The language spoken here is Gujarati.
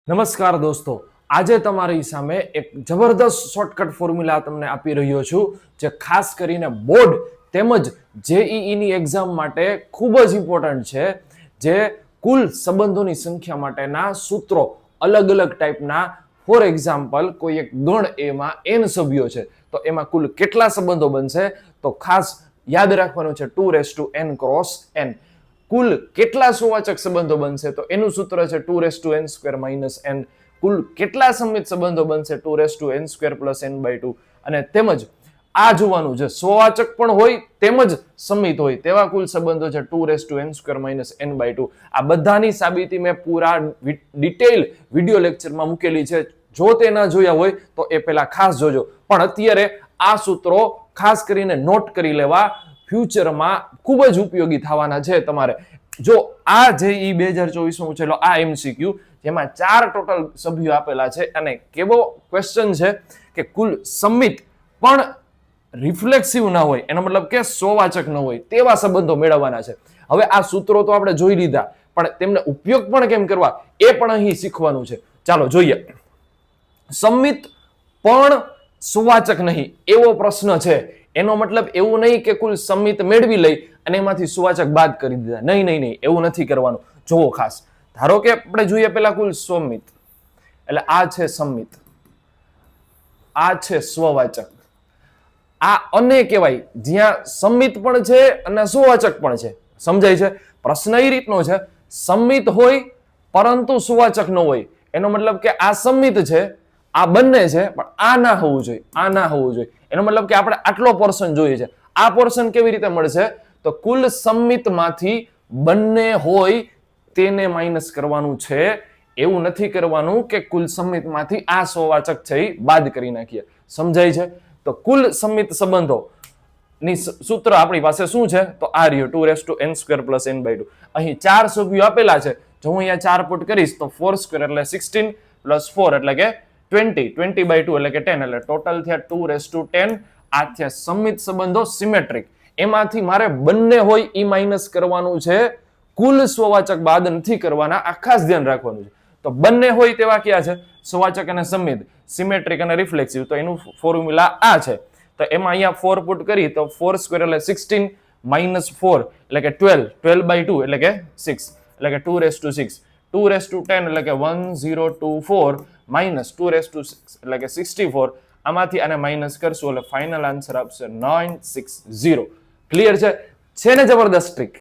નમસ્કાર દોસ્તો, આજે તમારી સામે એક જબરદસ્ત શોર્ટકટ ફોર્મ્યુલા તમને આપી રહ્યો છું જે ખાસ કરીને બોર્ડ તેમજ જેઈઈની એક્ઝામ માટે ખૂબ જ ઇમ્પોર્ટન્ટ છે. જે કુલ સંબંધોની સંખ્યા માટેના સૂત્રો અલગ અલગ ટાઈપના, ફોર એક્ઝામ્પલ કોઈ એક ગણ એમાં n સભ્યો છે તો એમાં કુલ કેટલા સંબંધો બનશે, તો ખાસ યાદ રાખવાનું છે 2n ક્રોસ n. કુલ કેટલા સુવાચક સંબંધો બનશે, તો એનું સૂત્ર છે 2n² - n. કુલ કેટલા સમિત સંબંધો બનશે 2n² + n/2. અને તેમજ આ જોવાનું છે, સ્વવાચક પણ હોય તેમજ સમિત હોય તેવા કુલ સંબંધો છે 2n² - n/2. આ બધાની સાબિતી મેં પૂરા ડિટેલ વિડિયો લેક્ચરમાં મૂકેલી છે. જો તે ના જોયા હોય તો એ પહેલા ખાસ જોજો. પણ અત્યારે આ સૂત્રો ખાસ કરીને નોટ કરી લેવા, ફ્યુચરમાં ખૂબ જ ઉપયોગી થવાના છે તમારે. જો આ જેઈ 2024 માં પૂછેલો આ MCQ, જેમાં 4 ટોટલ સભ્યો આપેલા છે અને કેવો ક્વેશ્ચન છે કે કુલ સમિત પણ રિફ્લેક્સિવ ના હોય, એનો મતલબ કે સ્વવાચક ન હોય તેવા સંબંધો મેળવવાના છે. હવે આ સૂત્રો તો આપણે જોઈ લીધા, પણ તેમને ઉપયોગ પણ કેમ કરવા એ પણ અહીં શીખવાનું છે. ચાલો જોઈએ. સમિત પણ સુવાચક નહીં એવો પ્રશ્ન છે. એનો મતલબ એવું નહીં કે કુલ સમિત મેળવી લઈ અને એમાંથી સુવાચક બાદ કરી દીધા. નહીં, એવું નથી કરવાનું. જોવો ખાસ, ધારો કે આપણે જોઈએ પેલા કુલ સ્વમિત, એટલે આ છે સમિત, આ છે સ્વવાચક. આ અને કહેવાય જ્યાં સમિત પણ છે અને સુવાચક પણ છે. સમજાય છે? પ્રશ્ન એ રીતનો છે, સમિત હોય પરંતુ સુવાચક ન હોય. એનો મતલબ કે આ સમિત છે, આ બંને છે, પણ આ ના હોવું જોઈએ, આ ના હોવું જોઈએ. એનો મતલબ કે આપણે આટલો પોર્શન જોઈએ છે. આ પોર્શન કેવી રીતે મળશે, તો કુલ સમિતમાંથી બંને હોય તેને માઇનસ કરવાનું છે. એવું નથી કરવાનું કે કુલ સમિતમાંથી આ સ્વવાચક છે એ બાદ કરી નાખીએ. સમજાય છે? તો કુલ સમિત સંબંધો ની સૂત્ર આપણી પાસે શું છે, તો આ રહ્યું 2n² + n/2. અહીં 4 સભ્યો આપેલા છે. જો હું અહીંયા 4 પુટ કરીશ તો 4² એટલે 16 + 4 એટલે કે 20, 20/2 એટલે કે 10, એટલે ટોટલ થયા 210. આ થયા સમિત સંબંધો સિમેટ્રિક. એમાંથી મારે બંને હોય ઈ માઇનસ કરવાનું છે, કુલ સ્વવાચક બાદ નથી કરવાના. આ ખાસ ધ્યાન રાખવાનું છે. તો બંને હોય તેવા કયા છે, સ્વવાચક અને સમિત, સિમેટ્રિક અને રિફ્લેક્સિવ. તો એનું ફોર્મ્યુલા આ છે. તો એમાં અહીંયા 4 પુટ કરી તો 4² એટલે 16 - 4 એટલે કે 12, 12/2 એટલે કે 6, એટલે કે 2/6, 2/10 એટલે કે 1024 - 2/6 એટલે કે 64. આમાંથી આને માઇનસ કરશું એટલે ફાઇનલ આન્સર આપશે 960. ક્લિયર છે ને? જબરદસ્ત ટ્રીક.